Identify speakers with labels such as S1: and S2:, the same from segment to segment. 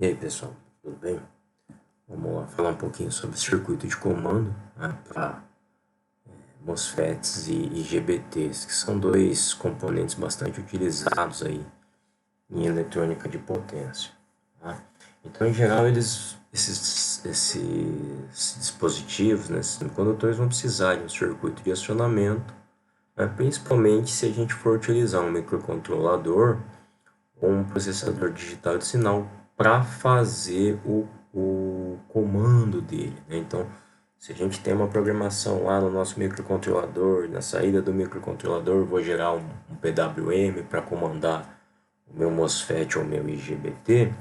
S1: E aí pessoal, tudo bem? Vamos lá falar um pouquinho sobre circuito de comando, né, para MOSFETs e IGBTs, que são dois componentes bastante utilizados aí em eletrônica de potência. Tá? Então, em geral, esses dispositivos, né, esses semicondutores, vão precisar de um circuito de acionamento, né, principalmente se a gente for utilizar um microcontrolador ou um processador digital de sinal para fazer o comando dele, né? Então, se a gente tem uma programação lá no nosso microcontrolador, na saída do microcontrolador, eu vou gerar um PWM para comandar o meu MOSFET ou o meu IGBT,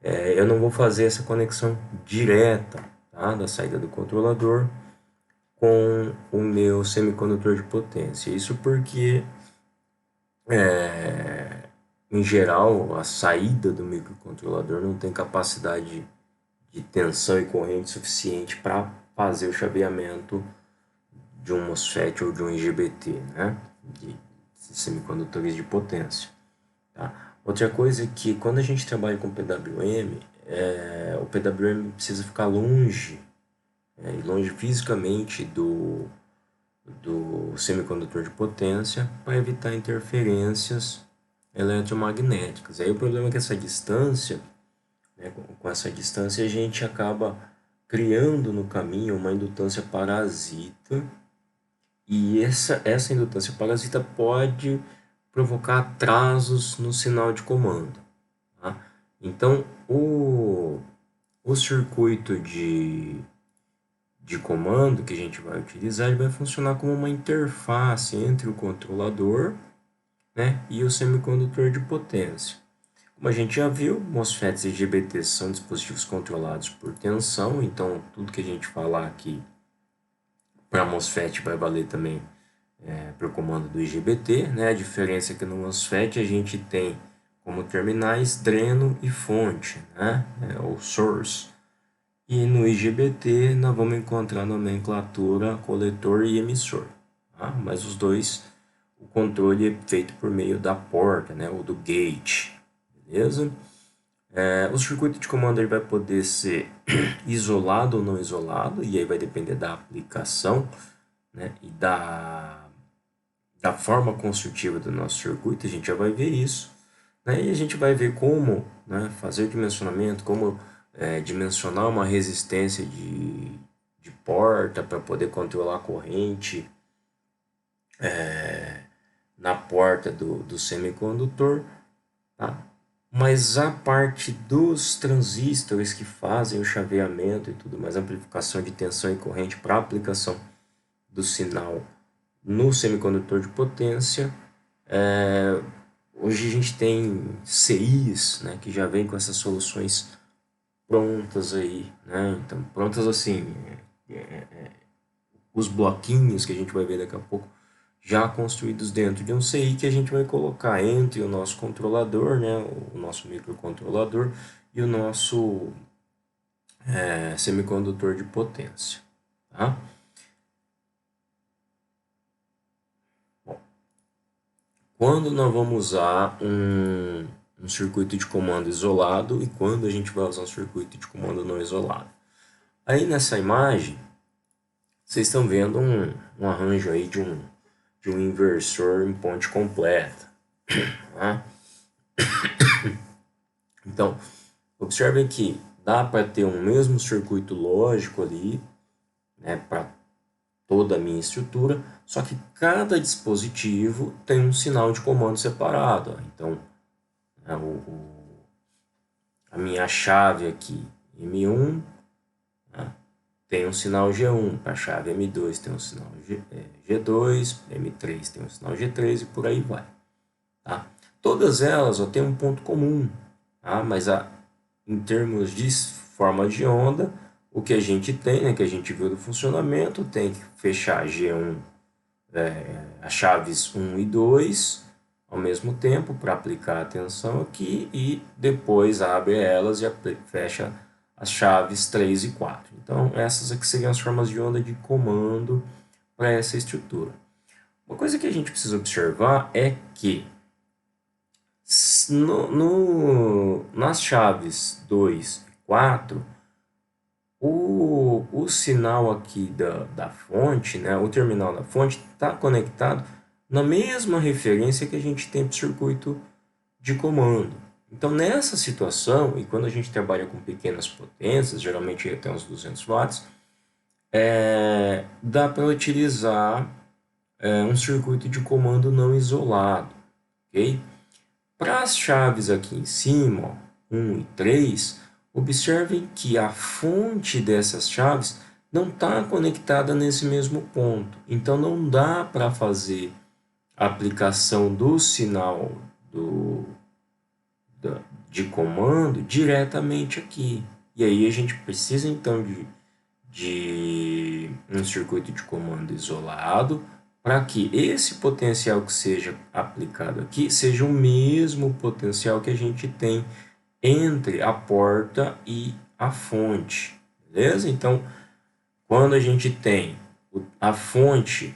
S1: eu não vou fazer essa conexão direta, tá, da saída do controlador com o meu semicondutor de potência. Isso porque em geral, a saída do microcontrolador não tem capacidade de tensão e corrente suficiente para fazer o chaveamento de um MOSFET ou de um IGBT, né? De semicondutores de potência. Tá? Outra coisa é que quando a gente trabalha com PWM, o PWM precisa ficar longe, longe fisicamente do semicondutor de potência para evitar interferências eletromagnéticas. Aí o problema é que essa distância, né, com essa distância a gente acaba criando no caminho uma indutância parasita, e essa indutância parasita pode provocar atrasos no sinal de comando. Tá? Então, o circuito de comando que a gente vai utilizar, ele vai funcionar como uma interface entre o controlador, né, e o semicondutor de potência. Como a gente já viu, MOSFETs e IGBTs são dispositivos controlados por tensão, então tudo que a gente falar aqui para MOSFET vai valer também para o comando do IGBT, né? A diferença é que no MOSFET a gente tem como terminais dreno e fonte, né? Ou source. E no IGBT nós vamos encontrar a nomenclatura coletor e emissor. Tá? Mas os dois, o controle é feito por meio da porta, né? Ou do gate. Beleza? O circuito de comando ele vai poder ser isolado ou não isolado, e aí vai depender da aplicação, né? E da forma construtiva do nosso circuito, a gente já vai ver isso. Né? E a gente vai ver como, né, fazer o dimensionamento, como dimensionar uma resistência de porta para poder controlar a corrente na porta do semicondutor. Tá? Mas a parte dos transistores que fazem o chaveamento e tudo mais, amplificação de tensão e corrente para aplicação do sinal no semicondutor de potência, hoje a gente tem CIs, né, que já vem com essas soluções prontas aí, né? Então, prontas assim, os bloquinhos que a gente vai ver daqui a pouco, já construídos dentro de um CI que a gente vai colocar entre o nosso controlador, né, o nosso microcontrolador e o nosso semicondutor de potência. Tá? Bom, quando nós vamos usar um circuito de comando isolado e quando a gente vai usar um circuito de comando não isolado. Aí nessa imagem, vocês estão vendo um arranjo aí de um inversor em ponte completa. Tá? Então, observem que dá para ter um mesmo circuito lógico ali, né, para toda a minha estrutura, só que cada dispositivo tem um sinal de comando separado. Ó. Então, a minha chave aqui, M1, né, tem um sinal G1, para a chave M2 tem um sinal G2, M3 tem um sinal G3 e por aí vai. Tá? Todas elas têm um ponto comum, tá? Mas em termos de forma de onda, o que a gente tem, né, que a gente viu do funcionamento, tem que fechar G1, as chaves 1 e 2 ao mesmo tempo para aplicar a tensão aqui e depois abre elas e fecha as chaves 3 e 4. Então essas aqui seriam as formas de onda de comando para essa estrutura. Uma coisa que a gente precisa observar é que nas chaves 2 e 4, o sinal aqui da fonte, né, o terminal da fonte, está conectado na mesma referência que a gente tem para o circuito de comando. Então, nessa situação, e quando a gente trabalha com pequenas potências, geralmente até uns 200 watts, dá para utilizar um circuito de comando não isolado, ok? Para as chaves aqui em cima, ó, 1 e 3, observem que a fonte dessas chaves não está conectada nesse mesmo ponto. Então, não dá para fazer a aplicação do sinal de comando diretamente aqui. E aí a gente precisa, então, de um circuito de comando isolado para que esse potencial que seja aplicado aqui seja o mesmo potencial que a gente tem entre a porta e a fonte, beleza? Então, quando a gente tem a fonte,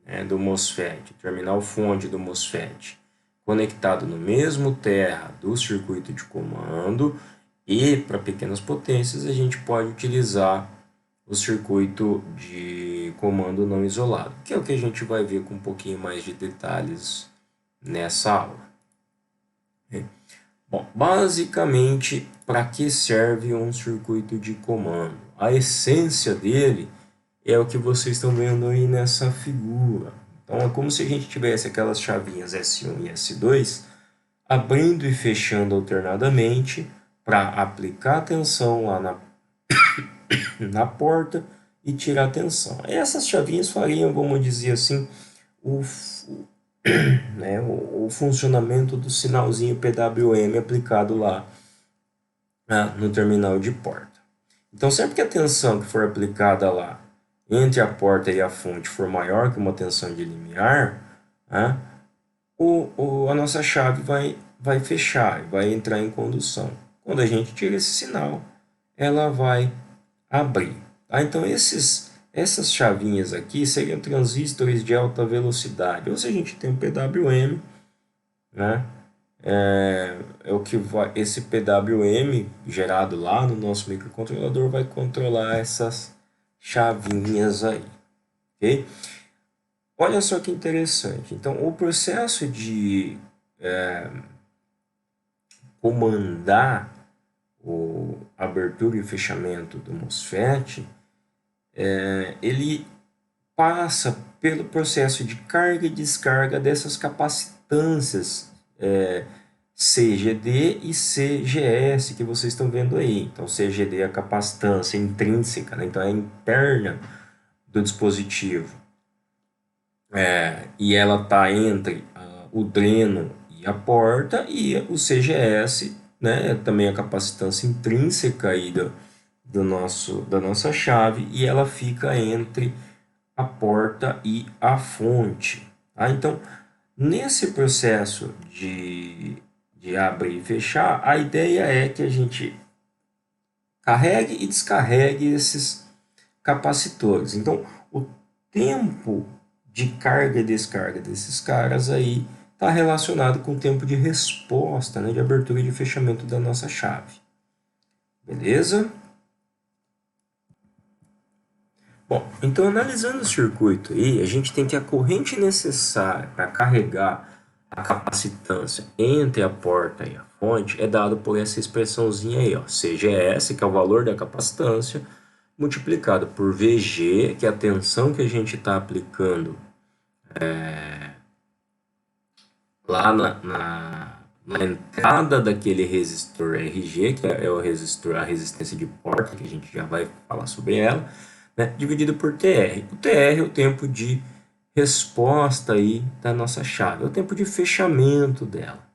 S1: né, do MOSFET, o terminal fonte do MOSFET, conectado no mesmo terra do circuito de comando, e para pequenas potências a gente pode utilizar o circuito de comando não isolado, que é o que a gente vai ver com um pouquinho mais de detalhes nessa aula. Bom, basicamente, para que serve um circuito de comando? A essência dele é o que vocês estão vendo aí nessa figura. Então, é como se a gente tivesse aquelas chavinhas S1 e S2 abrindo e fechando alternadamente para aplicar tensão lá na porta e tirar tensão. Essas chavinhas fariam, vamos dizer assim, né, o funcionamento do sinalzinho PWM aplicado lá, né, no terminal de porta. Então, sempre que a tensão que for aplicada lá entre a porta e a fonte for maior que uma tensão de limiar, né, a nossa chave vai fechar e vai entrar em condução. Quando a gente tira esse sinal, ela vai abrir. Tá? Então, essas chavinhas aqui seriam transistores de alta velocidade. Ou se a gente tem um PWM, né, o que esse PWM gerado lá no nosso microcontrolador vai controlar essas chavinhas aí. Ok? Olha só que interessante. Então, o processo de comandar a abertura e o fechamento do MOSFET, ele passa pelo processo de carga e descarga dessas capacitâncias CGD e CGS que vocês estão vendo aí. Então, CGD é a capacitância intrínseca, né? Então é interna do dispositivo. E ela está entre o dreno e a porta, e o CGS, né, também a capacitância intrínseca aí da nossa chave, e ela fica entre a porta e a fonte. Tá? Então, nesse processo de abrir e fechar, a ideia é que a gente carregue e descarregue esses capacitores. Então, o tempo de carga e descarga desses caras aí está relacionado com o tempo de resposta, né, de abertura e de fechamento da nossa chave. Beleza? Bom, então analisando o circuito aí, a gente tem que a corrente necessária para carregar a capacitância entre a porta e a fonte é dado por essa expressãozinha aí, ó, CGS, que é o valor da capacitância, multiplicado por VG, que é a tensão que a gente está aplicando lá na entrada daquele resistor RG, que é o resistor, a resistência de porta, que a gente já vai falar sobre ela, né, dividido por TR. O TR é o tempo de resposta aí da nossa chave, é o tempo de fechamento dela,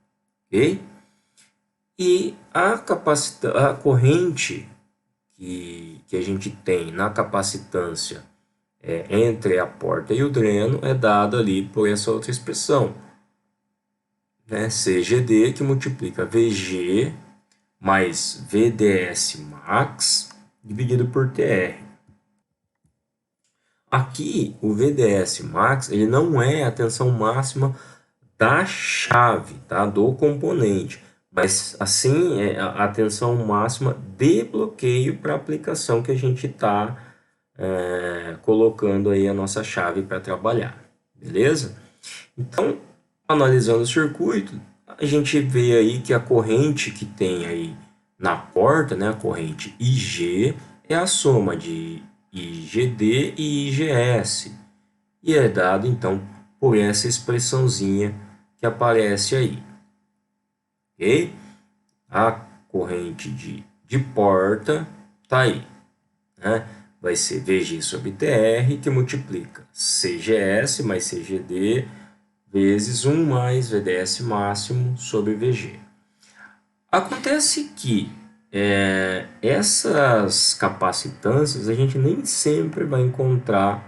S1: ok? E a corrente que a gente tem na capacitância entre a porta e o dreno é dada ali por essa outra expressão, né? CGD, que multiplica VG mais VDS max dividido por TR. Aqui, o VDS max ele não é a tensão máxima da chave, tá? Do componente, Mas assim é a tensão máxima de bloqueio para a aplicação que a gente está colocando aí a nossa chave para trabalhar, beleza? Então, analisando o circuito, a gente vê aí que a corrente que tem aí na porta, né, a corrente IG, é a soma de IGD e IGS, e é dado então por essa expressãozinha que aparece aí, ok? A corrente de porta tá aí, né? Vai ser VG sobre TR, que multiplica CGS mais CGD vezes 1 mais VDS máximo sobre VG. Acontece que essas capacitâncias a gente nem sempre vai encontrar,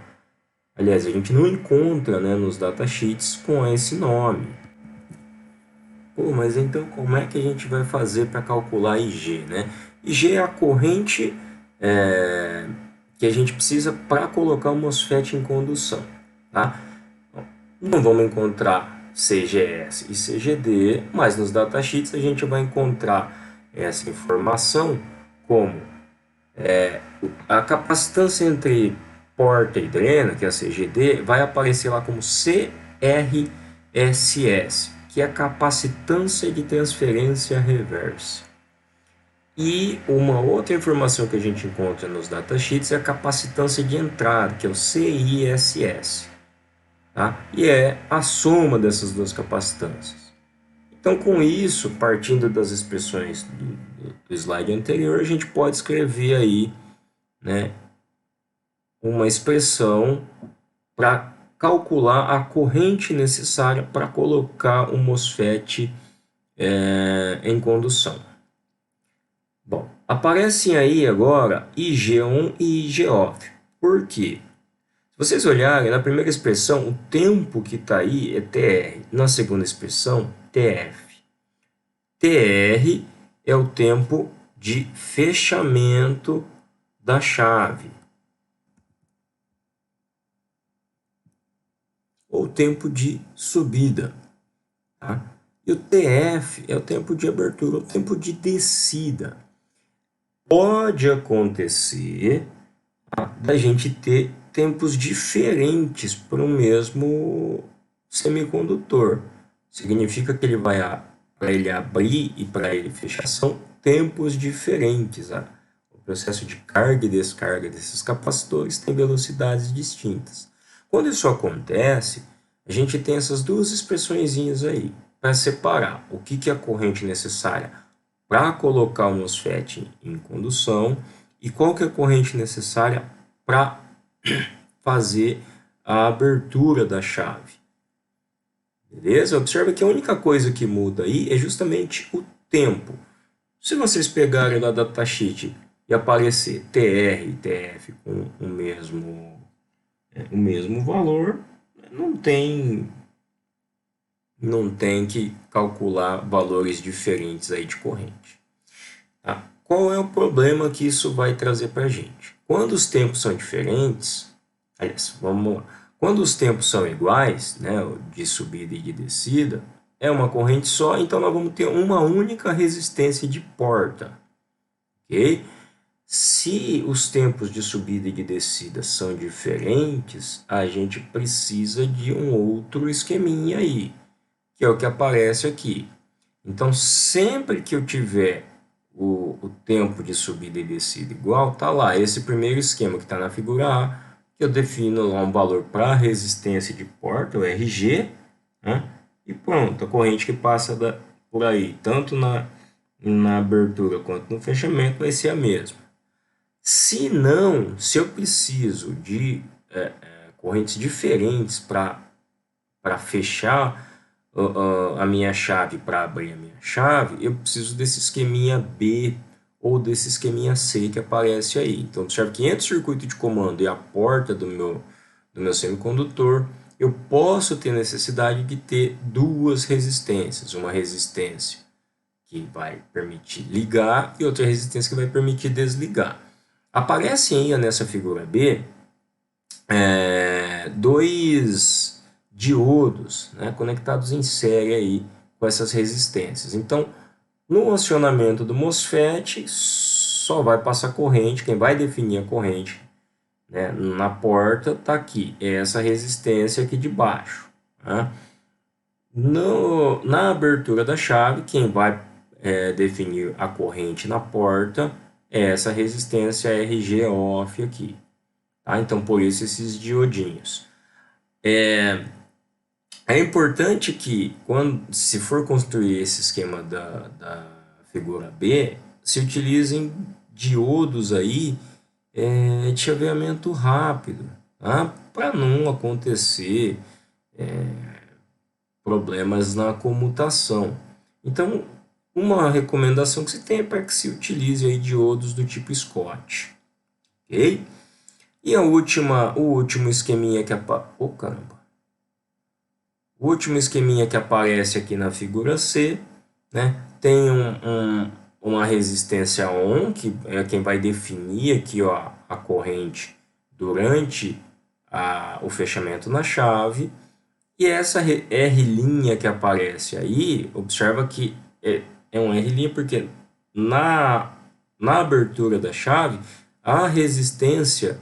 S1: aliás, a gente não encontra, né, nos datasheets com esse nome. Pô, mas então como é que a gente vai fazer para calcular IG, né? IG é a corrente que a gente precisa para colocar o MOSFET em condução, tá? Não vamos encontrar CGS e CGD, mas nos datasheets a gente vai encontrar essa informação como a capacitância entre porta e drena, que é a CGD, vai aparecer lá como CRSS, que é a capacitância de transferência reversa. E uma outra informação que a gente encontra nos datasheets é a capacitância de entrada, que é o CISS. Tá? E é a soma dessas duas capacitâncias. Então, com isso, partindo das expressões do slide anterior, a gente pode escrever aí, né, uma expressão para calcular a corrente necessária para colocar o MOSFET em condução. Bom, aparecem aí agora IG1 e IG-OFF. Por quê? Se vocês olharem, na primeira expressão, o tempo que está aí é TR. Na segunda expressão, TF. TR é o tempo de fechamento da chave, ou tempo de subida. Tá? E o TF é o tempo de abertura, o tempo de descida. Pode acontecer da gente ter tempos diferentes para o mesmo semicondutor. Significa que ele vai, para ele abrir e para ele fechar, são tempos diferentes. O processo de carga e descarga desses capacitores tem velocidades distintas. Quando isso acontece, a gente tem essas duas expressõezinhas aí para separar o que é a corrente necessária para colocar o MOSFET em condução e qual que é a corrente necessária para fazer a abertura da chave. Beleza? Observa que a única coisa que muda aí é justamente o tempo. Se vocês pegarem lá da datasheet e aparecer TR e TF com o mesmo valor, não tem que calcular valores diferentes aí de corrente. Tá? Qual é o problema que isso vai trazer para a gente? Quando os tempos são diferentes, aliás, vamos lá. Quando os tempos são iguais, né, de subida e de descida, é uma corrente só, então nós vamos ter uma única resistência de porta. Ok? Se os tempos de subida e de descida são diferentes, a gente precisa de um outro esqueminha aí, que é o que aparece aqui. Então, sempre que eu tiver o tempo de subida e descida igual, tá lá esse primeiro esquema que está na figura A, que eu defino lá um valor para a resistência de porta, o RG, né? E pronto, a corrente que passa por aí, tanto na abertura quanto no fechamento, vai ser a mesma. Se não, se eu preciso de correntes diferentes para fechar a minha chave, para abrir a minha chave, eu preciso desse esqueminha B ou desse esqueminha C que aparece aí. Então, observe que entre o circuito de comando e a porta do meu semicondutor, eu posso ter necessidade de ter duas resistências. Uma resistência que vai permitir ligar e outra resistência que vai permitir desligar. Aparecem aí nessa figura B dois diodos, né, conectados em série aí com essas resistências. Então, No acionamento do MOSFET, só vai passar corrente, quem vai definir a corrente, né, na porta está aqui, é essa resistência aqui de baixo. Tá? Na abertura da chave, quem vai definir a corrente na porta é essa resistência RG off aqui. Tá? Então, por isso esses diodinhos. É importante que, quando se for construir esse esquema da figura B, se utilizem diodos aí de chaveamento rápido, tá? Para não acontecer problemas na comutação. Então, uma recomendação que se tem é para que se utilize aí diodos do tipo Scott, ok? E o último esqueminha que o último esqueminha que aparece aqui na figura C, né, tem uma resistência ON, que é quem vai definir aqui, ó, a corrente durante o fechamento na chave. E essa R' que aparece aí, observa que é um R' porque na abertura da chave, a resistência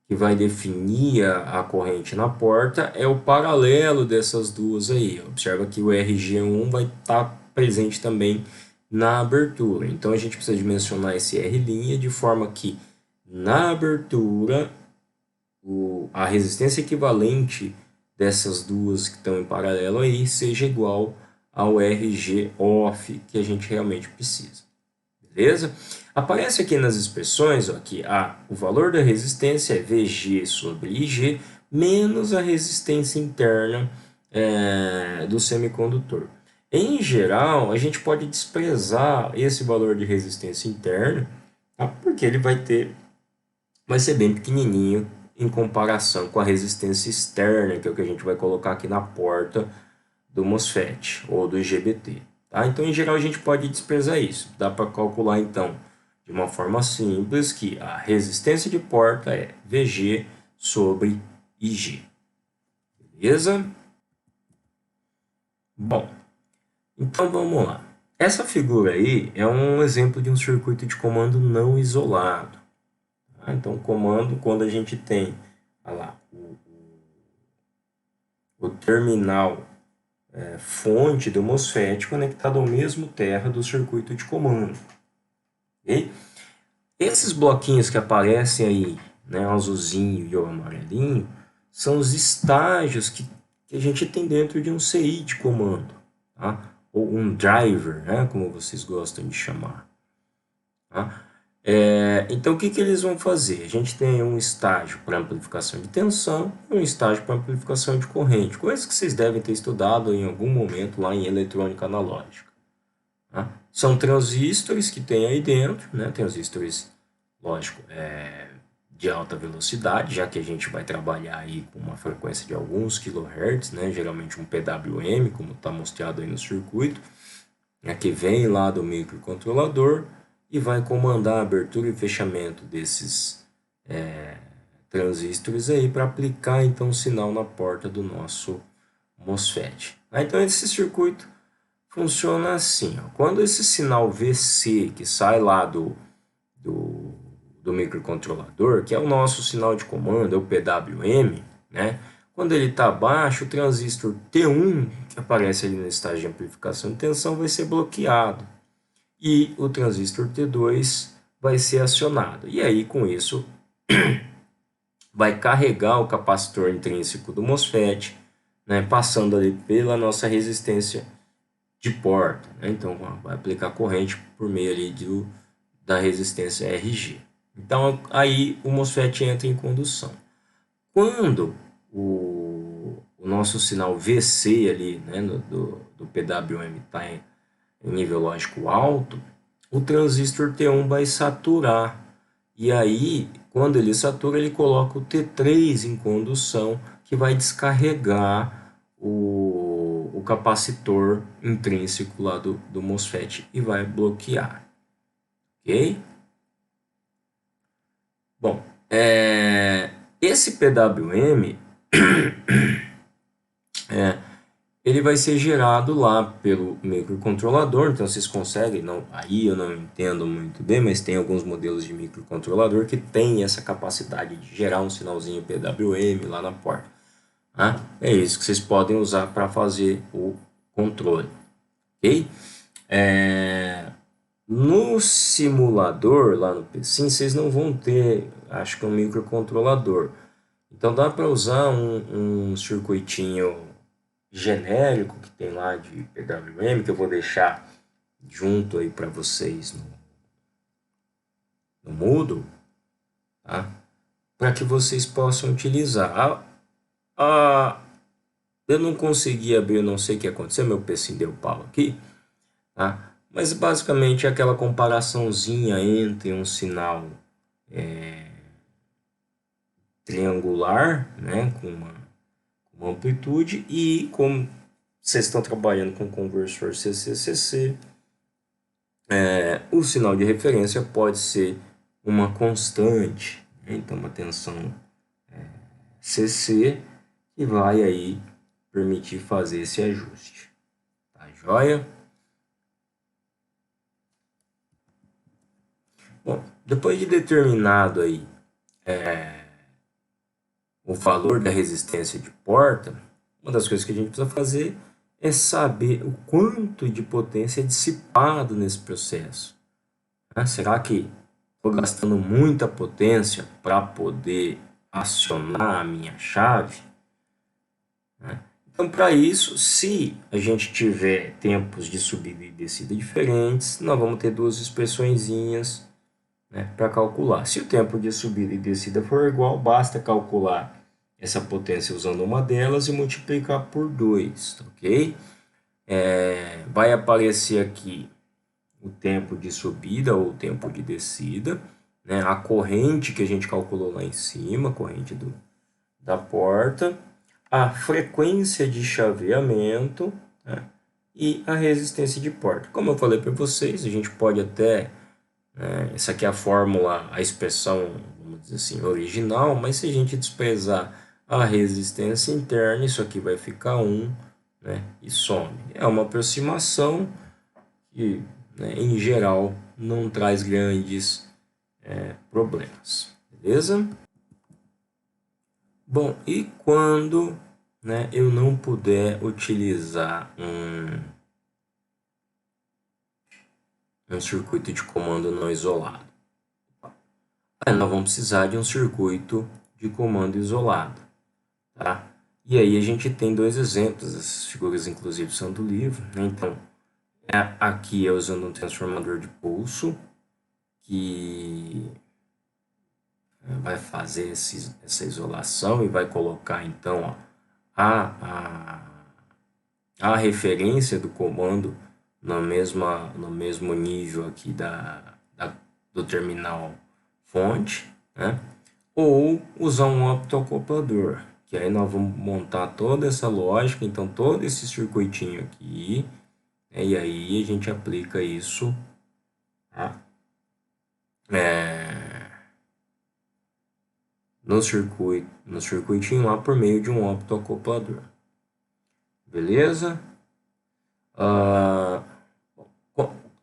S1: que vai definir a corrente na porta é o paralelo dessas duas aí. Observa que o RG1 vai estar presente também na abertura. Então a gente precisa de mencionar esse R' de forma que na abertura a resistência equivalente dessas duas que estão em paralelo aí seja igual ao RG off que a gente realmente precisa. Beleza? Aparece aqui nas expressões ó, que o valor da resistência é VG sobre IG menos a resistência interna do semicondutor. Em geral, a gente pode desprezar esse valor de resistência interna, tá? Porque ele vai ser bem pequenininho em comparação com a resistência externa, que é o que a gente vai colocar aqui na porta do MOSFET ou do IGBT. Tá? Então, em geral, a gente pode desprezar isso. Dá para calcular, então, de uma forma simples, que a resistência de porta é VG sobre IG. Beleza? Bom, então vamos lá. Essa figura aí é um exemplo de um circuito de comando não isolado. Tá? Então, comando, quando a gente tem lá, o terminal fonte do MOSFET conectado ao mesmo terra do circuito de comando. Okay? Esses bloquinhos que aparecem aí, né, o azulzinho e o amarelinho, são os estágios que a gente tem dentro de um CI de comando, tá? Ou um driver, né, como vocês gostam de chamar. Tá? Então, o que eles vão fazer? A gente tem um estágio para amplificação de tensão e um estágio para amplificação de corrente, coisas que vocês devem ter estudado em algum momento lá em eletrônica analógica. Tá? São transistores que tem aí dentro, né? Transistores, lógico, de alta velocidade, já que a gente vai trabalhar aí com uma frequência de alguns kHz, né? Geralmente um PWM, como está mostrado aí no circuito, né? Que vem lá do microcontrolador e vai comandar a abertura e fechamento desses transistores aí para aplicar então o sinal na porta do nosso MOSFET. Então esse circuito funciona assim, ó. Quando esse sinal VC que sai lá do microcontrolador, que é o nosso sinal de comando, é o PWM, né? Quando ele está baixo, o transistor T1, que aparece ali no estágio de amplificação de tensão, vai ser bloqueado. E o transistor T2 vai ser acionado. E aí, com isso, vai carregar o capacitor intrínseco do MOSFET, né, passando ali pela nossa resistência de porta. Né? Então, vai aplicar corrente por meio ali da resistência RG. Então, aí o MOSFET entra em condução. Quando o nosso sinal VC ali, né, do PWM está em nível lógico alto, o transistor T1 vai saturar. E aí, quando ele satura, ele coloca o T3 em condução, que vai descarregar o capacitor intrínseco lá do MOSFET e vai bloquear. Ok? Bom, esse PWM ele vai ser gerado lá pelo microcontrolador. Então vocês conseguem, não, aí eu não entendo muito bem, mas tem alguns modelos de microcontrolador que tem essa capacidade de gerar um sinalzinho PWM lá na porta. Tá? É isso que vocês podem usar para fazer o controle, ok? No simulador, lá no PC, vocês não vão ter, acho que um microcontrolador. Então dá para usar um circuitinho genérico que tem lá de PWM, que eu vou deixar junto aí para vocês no Moodle, tá? Para que vocês possam utilizar. Eu não consegui abrir, eu não sei o que aconteceu, meu PC deu pau aqui, tá? Mas basicamente é aquela comparaçãozinha entre um sinal triangular, né, com uma amplitude, e como vocês estão trabalhando com conversor CC/CC, o sinal de referência pode ser uma constante, né? Então uma tensão CC que vai aí permitir fazer esse ajuste, tá joia? Bom, depois de determinado aí o valor da resistência de porta, uma das coisas que a gente precisa fazer é saber o quanto de potência é dissipado nesse processo, né? Será que estou gastando muita potência para poder acionar a minha chave? Né? Então, para isso, se a gente tiver tempos de subida e descida diferentes, nós vamos ter duas expressõezinhas, né, para calcular. Se o tempo de subida e descida for igual, basta calcular essa potência usando uma delas e multiplicar por 2, ok? Vai aparecer aqui o tempo de subida ou o tempo de descida, né, a corrente que a gente calculou lá em cima, a corrente da porta, a frequência de chaveamento, né, e a resistência de porta. Como eu falei para vocês, a gente pode até, essa aqui é a fórmula, a expressão, vamos dizer assim, original, mas se a gente desprezar a resistência interna, isso aqui vai ficar 1, né, e some. É uma aproximação que, né, em geral, não traz grandes problemas, beleza? Bom, e quando, né, eu não puder utilizar um circuito de comando não isolado? Aí nós vamos precisar de um circuito de comando isolado, tá? E aí a gente tem dois exemplos, essas figuras inclusive são do livro, né? Então, aqui é usando um transformador de pulso, que vai fazer essa isolação e vai colocar então, ó, a referência do comando no mesmo nível aqui do terminal fonte, né? Ou usar um optoacoplador, que aí nós vamos montar toda essa lógica, então todo esse circuitinho aqui, né? E aí a gente aplica isso, tá? No circuitinho lá por meio de um optoacoplador. Beleza?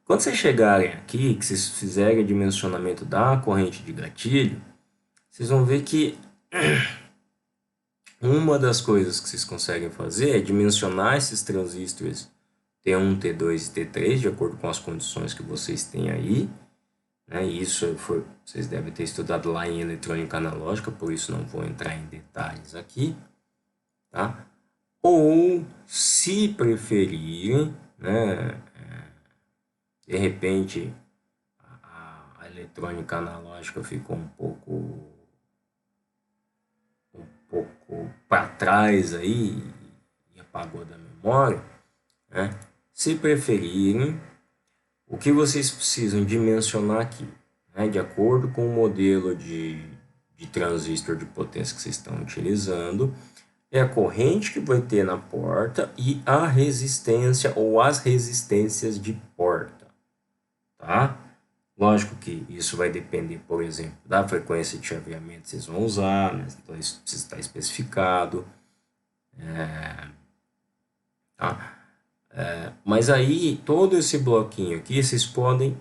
S1: Quando vocês chegarem aqui, que vocês fizerem o dimensionamento da corrente de gatilho, vocês vão ver que uma das coisas que vocês conseguem fazer é dimensionar esses transistores T1, T2 e T3, de acordo com as condições que vocês têm aí, né? Isso vocês devem ter estudado lá em eletrônica analógica, por isso não vou entrar em detalhes aqui, tá? Ou, se preferirem, né, de repente a eletrônica analógica ficou um pouco para trás aí e apagou da memória, né? Se preferirem, o que vocês precisam dimensionar aqui, né, de acordo com o modelo de transistor de potência que vocês estão utilizando, é a corrente que vai ter na porta e a resistência ou as resistências de porta, tá? Lógico que isso vai depender, por exemplo, da frequência de chaveamento que vocês vão usar, né? Então isso precisa estar especificado. tá? Mas aí, todo esse bloquinho aqui, vocês podem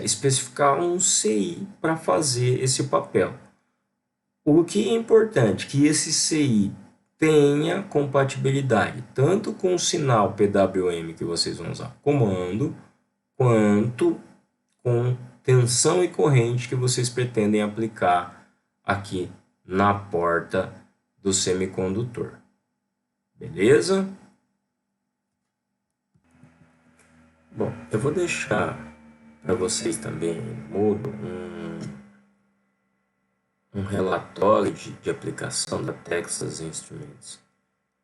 S1: especificar um CI para fazer esse papel. O que é importante? Que esse CI tenha compatibilidade tanto com o sinal PWM que vocês vão usar comando, quanto com tensão e corrente que vocês pretendem aplicar aqui na porta do semicondutor. Beleza? Bom, eu vou deixar para vocês também mudo um relatório de aplicação da Texas Instruments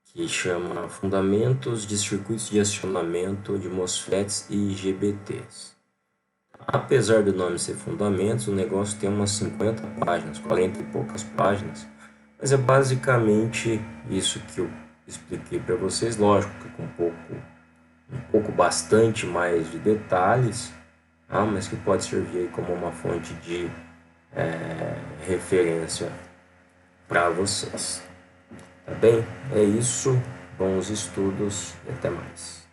S1: que chama Fundamentos de Circuitos de Acionamento de MOSFETs e IGBTs. Apesar do nome ser Fundamentos, o negócio tem umas 50 páginas, 40 e poucas páginas, mas é basicamente isso que eu expliquei para vocês, lógico que com um pouco bastante mais de detalhes, mas que pode servir como uma fonte de referência para vocês. Tá bem? É isso, bons estudos e até mais.